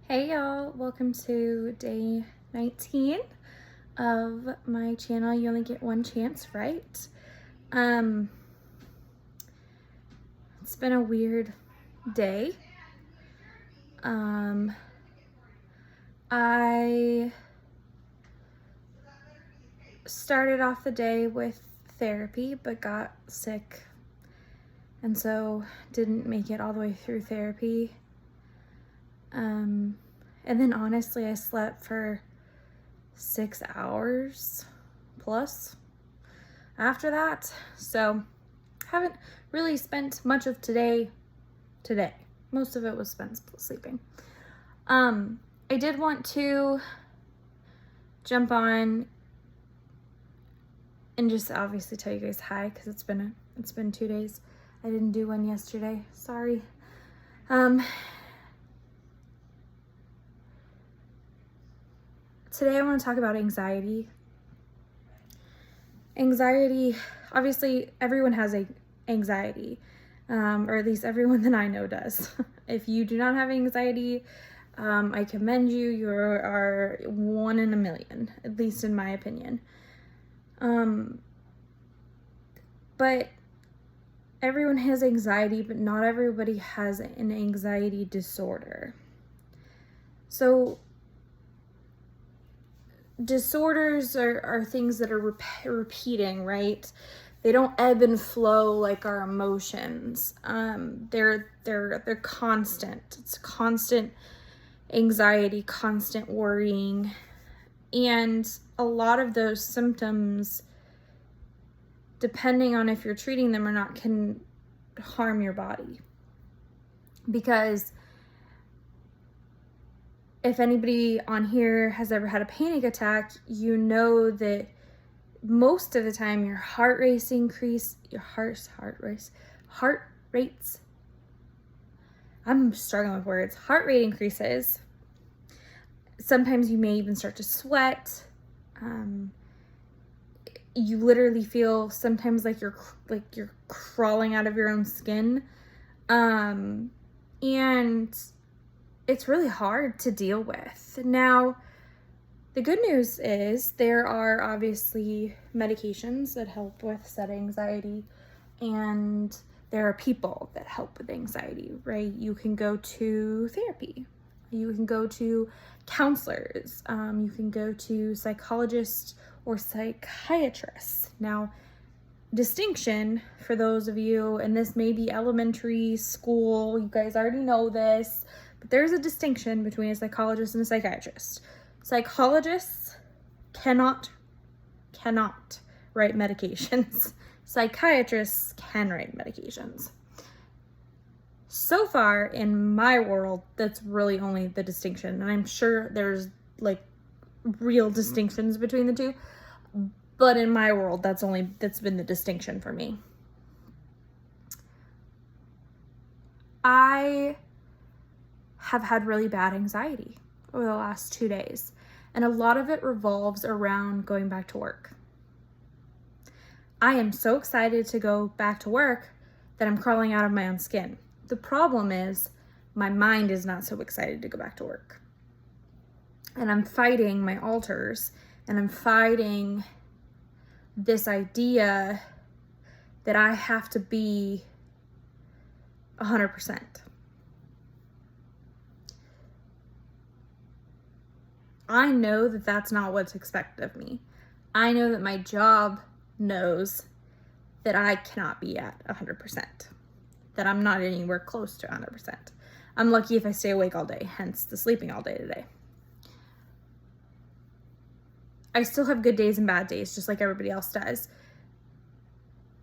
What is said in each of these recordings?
Hey y'all, welcome to day 19 of my channel. You only get one chance, right? It's been a weird day. I started off the day with therapy but got sick and so didn't make it all the way through therapy. And then honestly, I slept for 6 hours plus after that. So haven't really spent much of today. Most of it was spent sleeping. I did want to jump on and just obviously tell you guys hi because it's been 2 days. I didn't do one yesterday. Sorry. Today I want to talk about anxiety. Anxiety, obviously everyone has anxiety, or at least everyone that I know does. If you do not have anxiety, I commend you. You are one in a million, at least in my opinion. But everyone has anxiety, but not everybody has an anxiety disorder. So disorders are things that are repeating, right? They don't ebb and flow like our emotions. They're constant. It's constant anxiety, constant worrying. And a lot of those symptoms, depending on if you're treating them or not, can harm your body. Because if anybody on here has ever had a panic attack, you know that most of the time your heart rates, I'm struggling with words, heart rate increases. Sometimes you may even start to sweat. You literally feel sometimes like you're crawling out of your own skin. And it's really hard to deal with. Now, the good news is there are obviously medications that help with said anxiety, and there are people that help with anxiety, right? You can go to therapy. You can go to counselors. You can go to psychologists or psychiatrists. Now, distinction for those of you, and this may be elementary school, you guys already know this, but there's a distinction between a psychologist and a psychiatrist. Psychologists cannot write medications. Psychiatrists can write medications. So far in my world, that's really only the distinction. And I'm sure there's like real distinctions between the two. But in my world, that's been the distinction for me. I have had really bad anxiety over the last 2 days, and a lot of it revolves around going back to work. I am so excited to go back to work that I'm crawling out of my own skin. The problem is my mind is not so excited to go back to work. And I'm fighting my alters, and I'm fighting this idea that I have to be 100%. I know that that's not what's expected of me. I know that my job knows that I cannot be at 100%, that I'm not anywhere close to 100%. I'm lucky if I stay awake all day, hence the sleeping all day today. I still have good days and bad days, just like everybody else does.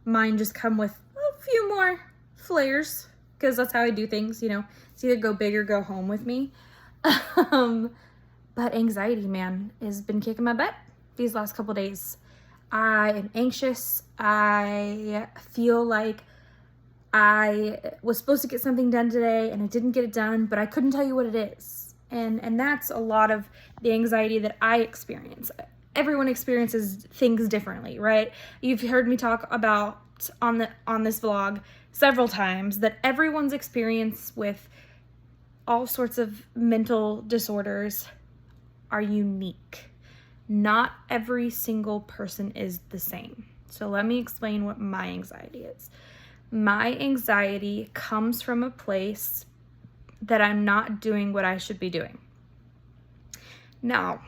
Mine just come with a few more flares, because that's how I do things, you know. It's either go big or go home with me. But anxiety, man, has been kicking my butt these last couple days. I am anxious. I feel like I was supposed to get something done today and I didn't get it done, but I couldn't tell you what it is. And that's a lot of the anxiety that I experience. Everyone experiences things differently, right? You've heard me talk about on this vlog several times that everyone's experience with all sorts of mental disorders are unique. Not every single person is the same. So let me explain what my anxiety is. My anxiety comes from a place that I'm not doing what I should be doing. Now,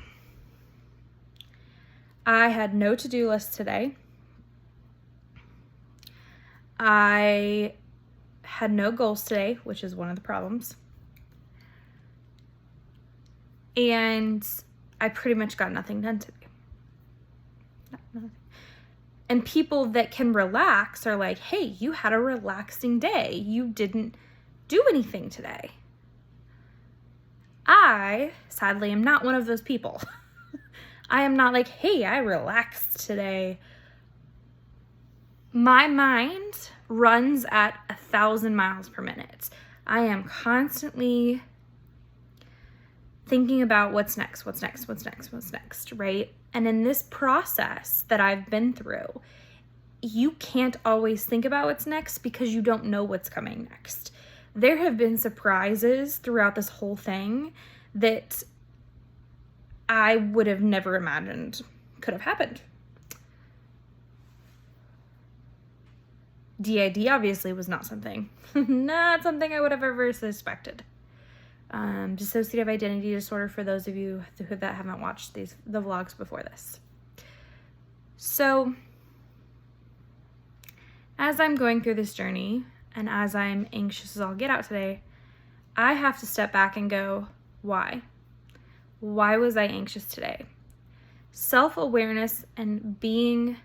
I had no to-do list today. I had no goals today, which is one of the problems. And I pretty much got nothing done today. Nothing. And people that can relax are like, hey, you had a relaxing day. You didn't do anything today. I, sadly, am not one of those people. I am not like, hey, I relaxed today. My mind runs at 1,000 miles per minute. I am constantly thinking about what's next, right? And in this process that I've been through, you can't always think about what's next because you don't know what's coming next. There have been surprises throughout this whole thing that I would have never imagined could have happened. DID obviously was not something I would have ever suspected. Dissociative identity disorder, for those of you that haven't watched the vlogs before this. So as I'm going through this journey and as I'm anxious as all get out today, I have to step back and go, why? Why was I anxious today? Self-awareness and being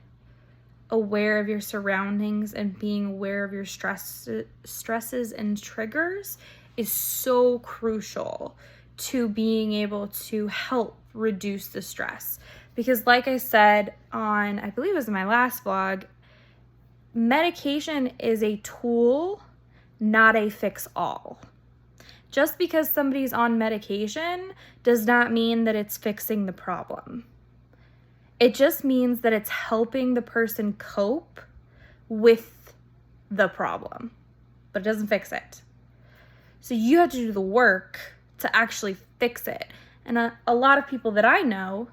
aware of your surroundings and being aware of your stresses and triggers is so crucial to being able to help reduce the stress. Because like I said on, I believe it was my last vlog, medication is a tool, not a fix-all. Just because somebody's on medication does not mean that it's fixing the problem. It just means that it's helping the person cope with the problem, but it doesn't fix it. So you have to do the work to actually fix it. And a lot of people that I know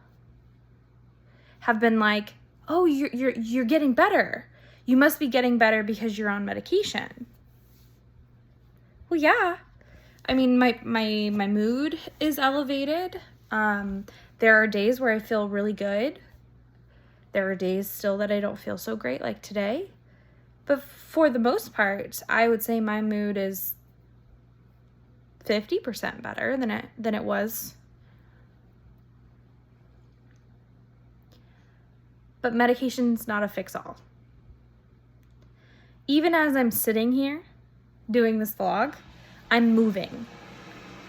have been like, oh, you're getting better. You must be getting better because you're on medication. Well, yeah. I mean, my mood is elevated. There are days where I feel really good. There are days still that I don't feel so great, like today. But for the most part, I would say my mood is 50% better than it was. But medication's not a fix-all. Even as I'm sitting here doing this vlog, I'm moving.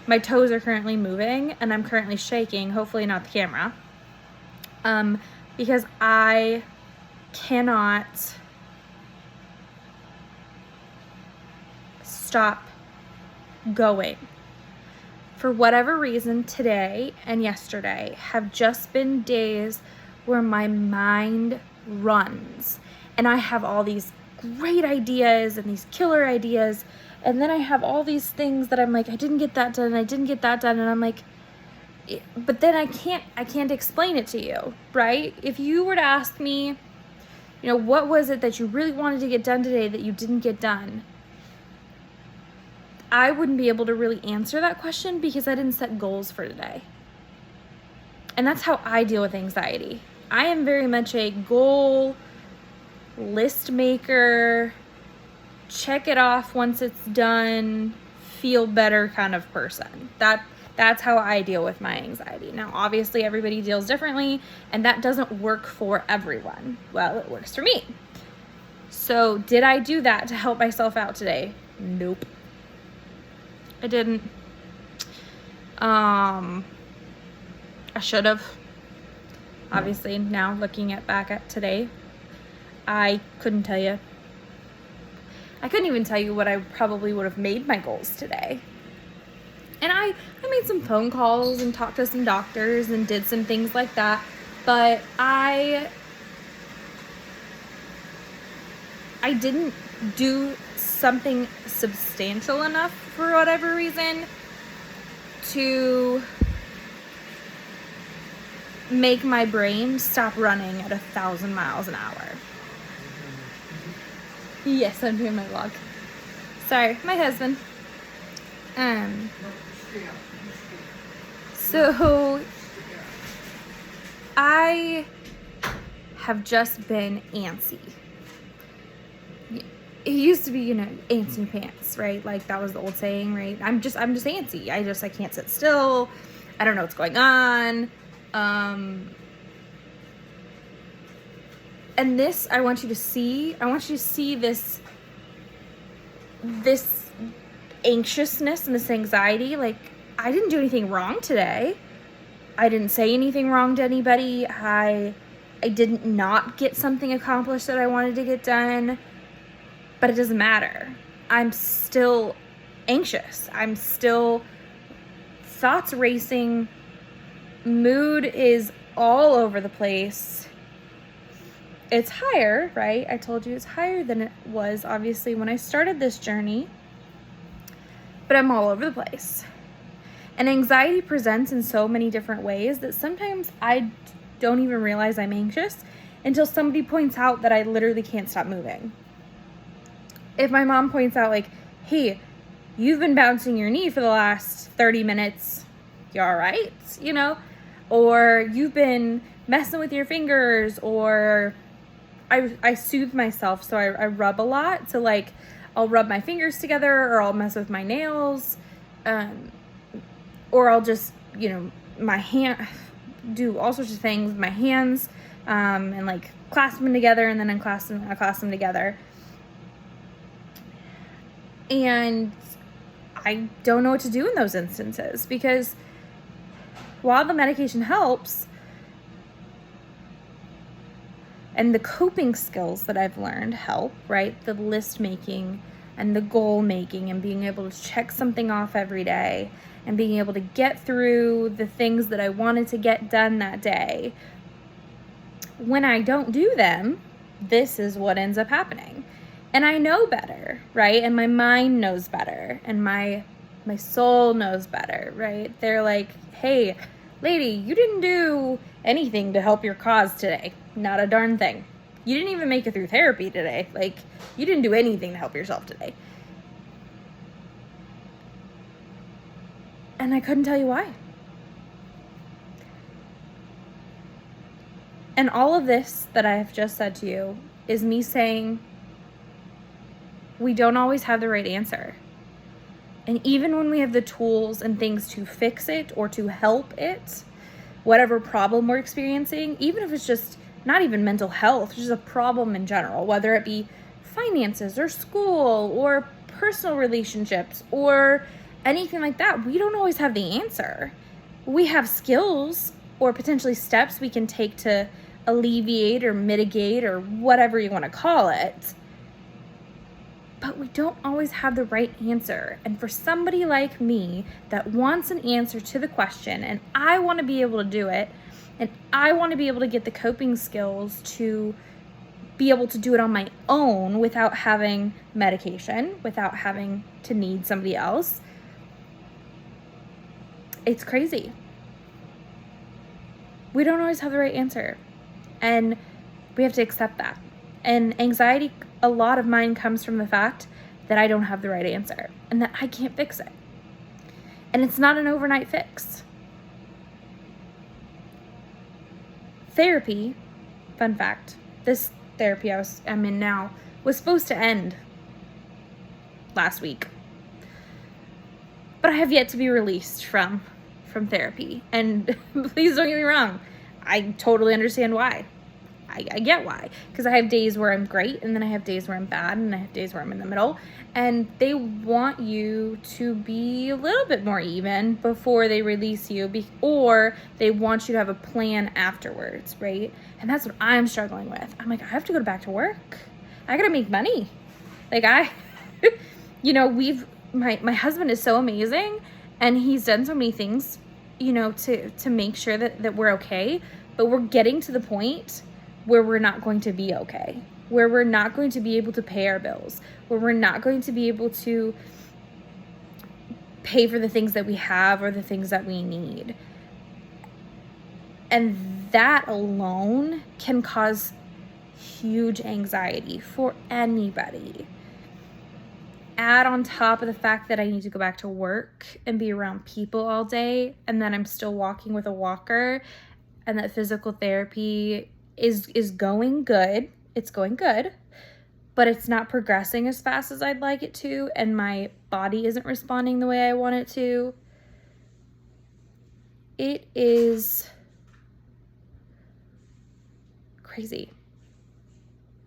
My toes are currently moving and I'm currently shaking, hopefully not the camera, because I cannot stop going. For whatever reason, today and yesterday have just been days where my mind runs and I have all these great ideas and these killer ideas, and then I have all these things that I'm like, I didn't get that done, and I'm like, but then I can't explain it to you, right? If you were to ask me, what was it that you really wanted to get done today that you didn't get done? I wouldn't be able to really answer that question because I didn't set goals for today. And that's how I deal with anxiety. I am very much a goal list maker, check it off once it's done, feel better kind of person. That's how I deal with my anxiety. Now, obviously everybody deals differently and that doesn't work for everyone. Well, it works for me. So did I do that to help myself out today? Nope. I didn't. I should have. Obviously, now looking back at today, I couldn't tell you. I couldn't even tell you what I probably would have made my goals today. And I made some phone calls and talked to some doctors and did some things like that. But I didn't do something substantial enough for whatever reason to make my brain stop running at 1,000 miles an hour. Yes, I'm doing my vlog. Sorry, my husband. So I have just been antsy. It used to be, antsy pants, right? Like that was the old saying, right? I'm just antsy. I can't sit still. I don't know what's going on. And this, I want you to see this anxiousness and this anxiety. Like, I didn't do anything wrong today. I didn't say anything wrong to anybody. I didn't not get something accomplished that I wanted to get done, but it doesn't matter. I'm still anxious. I'm still thoughts racing. Mood is all over the place. It's higher, right? I told you it's higher than it was, obviously, when I started this journey. But I'm all over the place. And anxiety presents in so many different ways that sometimes I don't even realize I'm anxious until somebody points out that I literally can't stop moving. If my mom points out, like, hey, you've been bouncing your knee for the last 30 minutes, you all right? Or you've been messing with your fingers, or I soothe myself, so I rub a lot. So like I'll rub my fingers together, or I'll mess with my nails, or I'll just my hand do all sorts of things with my hands, and like clasp them together and then unclasp them together. And I don't know what to do in those instances, because while the medication helps, and the coping skills that I've learned help, right? The list making and the goal making and being able to check something off every day and being able to get through the things that I wanted to get done that day. When I don't do them, this is what ends up happening. And I know better, right? And my mind knows better, and my soul knows better, right? They're like, hey, lady, you didn't do anything to help your cause today. Not a darn thing. You didn't even make it through therapy today. Like, you didn't do anything to help yourself today. And I couldn't tell you why. And all of this that I have just said to you is me saying, we don't always have the right answer. And even when we have the tools and things to fix it or to help it, whatever problem we're experiencing, even if it's just not even mental health, just a problem in general, whether it be finances or school or personal relationships or anything like that, we don't always have the answer. We have skills or potentially steps we can take to alleviate or mitigate or whatever you want to call it. But we don't always have the right answer. And for somebody like me that wants an answer to the question, and I want to be able to do it, and I want to be able to get the coping skills to be able to do it on my own without having medication, without having to need somebody else, it's crazy. We don't always have the right answer. And we have to accept that. And anxiety, a lot of mine comes from the fact that I don't have the right answer and that I can't fix it. And it's not an overnight fix. Therapy, fun fact, this therapy I'm in now was supposed to end last week. But I have yet to be released from therapy. And please don't get me wrong, I totally understand why. I get why, because I have days where I'm great, and then I have days where I'm bad, and I have days where I'm in the middle, and they want you to be a little bit more even before they release you, or they want you to have a plan afterwards, right? And that's what I'm struggling with. I'm like, I have to go back to work. I gotta make money. Like my husband is so amazing, and he's done so many things, to make sure that we're okay, but we're getting to the point where we're not going to be okay, where we're not going to be able to pay our bills, where we're not going to be able to pay for the things that we have or the things that we need. And that alone can cause huge anxiety for anybody. Add on top of the fact that I need to go back to work and be around people all day, and then I'm still walking with a walker, and that physical therapy is going good. It's going good, but it's not progressing as fast as I'd like it to, and my body isn't responding the way I want it to. It is crazy.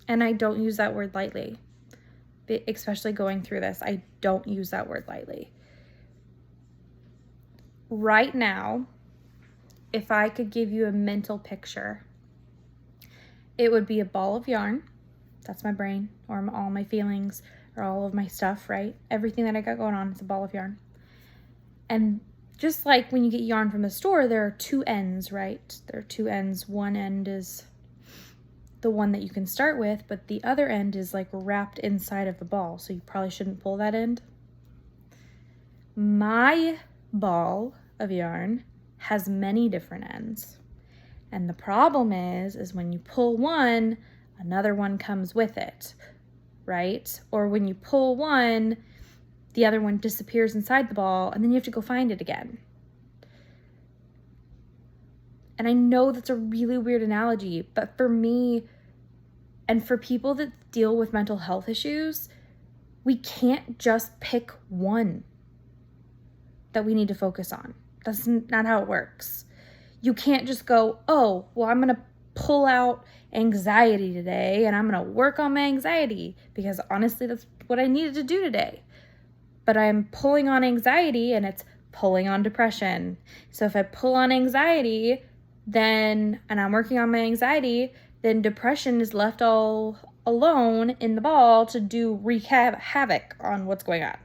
And I don't use that word lightly, especially going through this. I don't use that word lightly. Right now, if I could give you a mental picture, it would be a ball of yarn. That's my brain, or all my feelings, or all of my stuff, right? Everything that I got going on is a ball of yarn. And just like when you get yarn from the store, there are two ends, right? There are two ends. One end is the one that you can start with, but the other end is like wrapped inside of the ball, so you probably shouldn't pull that end. My ball of yarn has many different ends, and the problem is when you pull one, another one comes with it, right? Or when you pull one, the other one disappears inside the ball, and then you have to go find it again. And I know that's a really weird analogy, but for me, and for people that deal with mental health issues, we can't just pick one that we need to focus on. That's not how it works. You can't just go, oh, well, I'm going to pull out anxiety today and I'm going to work on my anxiety, because honestly, that's what I needed to do today. But I'm pulling on anxiety and it's pulling on depression. So if I pull on anxiety, and I'm working on my anxiety, then depression is left all alone in the ball to wreak havoc on what's going on.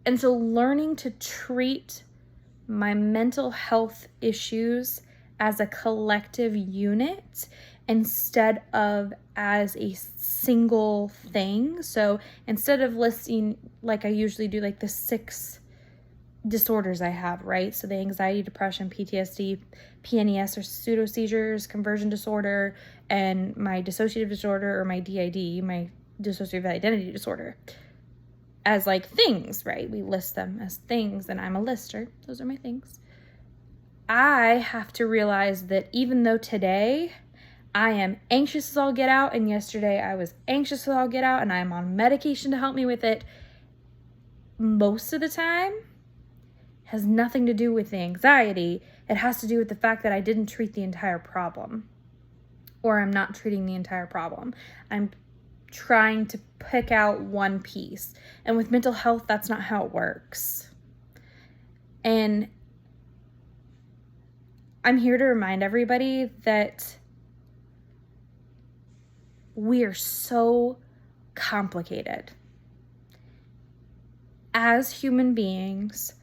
And so learning to treat my mental health issues as a collective unit instead of as a single thing. So instead of listing, like I usually do, like the 6 disorders I have, right? So the anxiety, depression, PTSD, PNES or pseudo seizures, conversion disorder, and my dissociative disorder, or my DID, my dissociative identity disorder, as like things, right? We list them as things, and I'm a lister. Those are my things. I have to realize that even though today I am anxious as all get out, and yesterday I was anxious as all get out, and I'm on medication to help me with it, most of the time has nothing to do with the anxiety. It has to do with the fact that I didn't treat the entire problem, or I'm not treating the entire problem. I'm trying to pick out one piece. And with mental health, that's not how it works. And I'm here to remind everybody that we are so complicated. As human beings,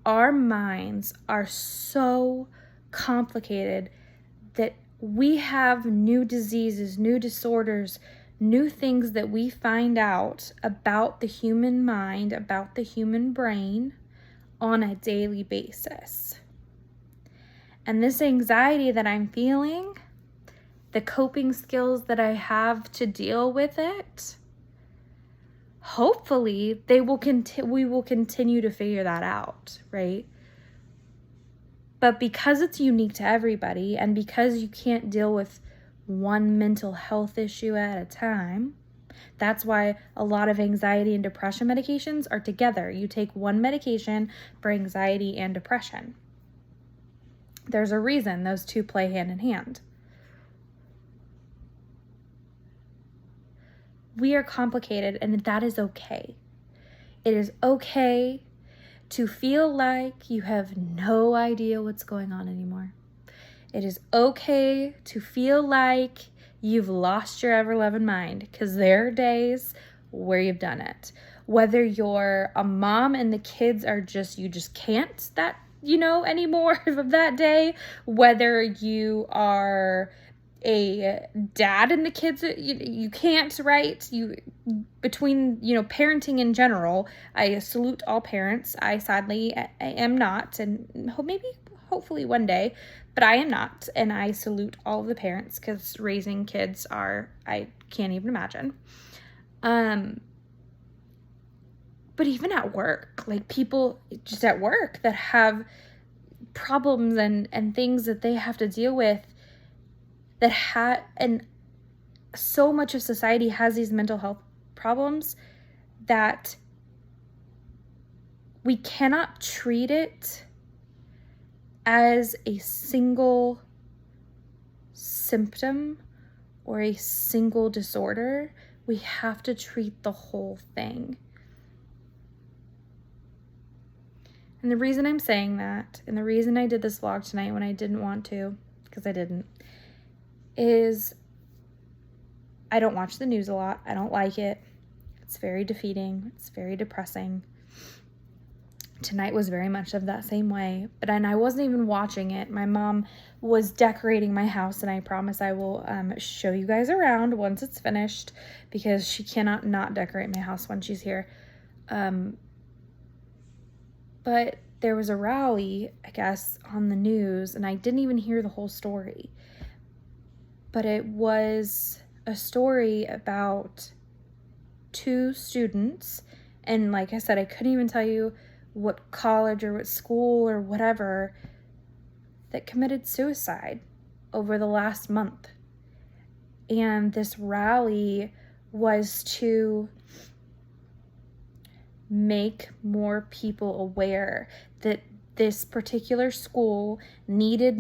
our minds are so complicated that we have new diseases, new disorders, new things that we find out about the human mind, about the human brain on a daily basis. And this anxiety that I'm feeling, the coping skills that I have to deal with it, hopefully we will continue to figure that out, right? But because it's unique to everybody, and because you can't deal with one mental health issue at a time, that's why a lot of anxiety and depression medications are together. You take one medication for anxiety and depression. There's a reason those two play hand in hand. We are complicated, and that is okay. It is okay to feel like you have no idea what's going on anymore. It is okay to feel like you've lost your ever-loving mind, because there are days where you've done it. Whether you're a mom and the kids are you just can't anymore of that day, whether you are a dad and the kids, you can't, right? Between, parenting in general, I salute all parents. I sadly I am not, and hopefully one day, but I am not, and I salute all of the parents, because raising kids I can't even imagine. But even at work, like people just at work that have problems and things that they have to deal with, and so much of society has these mental health problems that we cannot treat it as a single symptom or a single disorder. We have to treat the whole thing. And the reason I'm saying that, and the reason I did this vlog tonight when I didn't want to, because I didn't, is I don't watch the news a lot. I don't like it. It's very defeating. It's very depressing. Tonight was very much of that same way. And I wasn't even watching it. My mom was decorating my house, and I promise I will show you guys around once it's finished, because she cannot not decorate my house when she's here. But there was a rally, I guess, on the news, and I didn't even hear the whole story. But it was a story about 2 students, and like I said, I couldn't even tell you what college or what school or whatever, that committed suicide over the last month. And this rally was to make more people aware that this particular school needed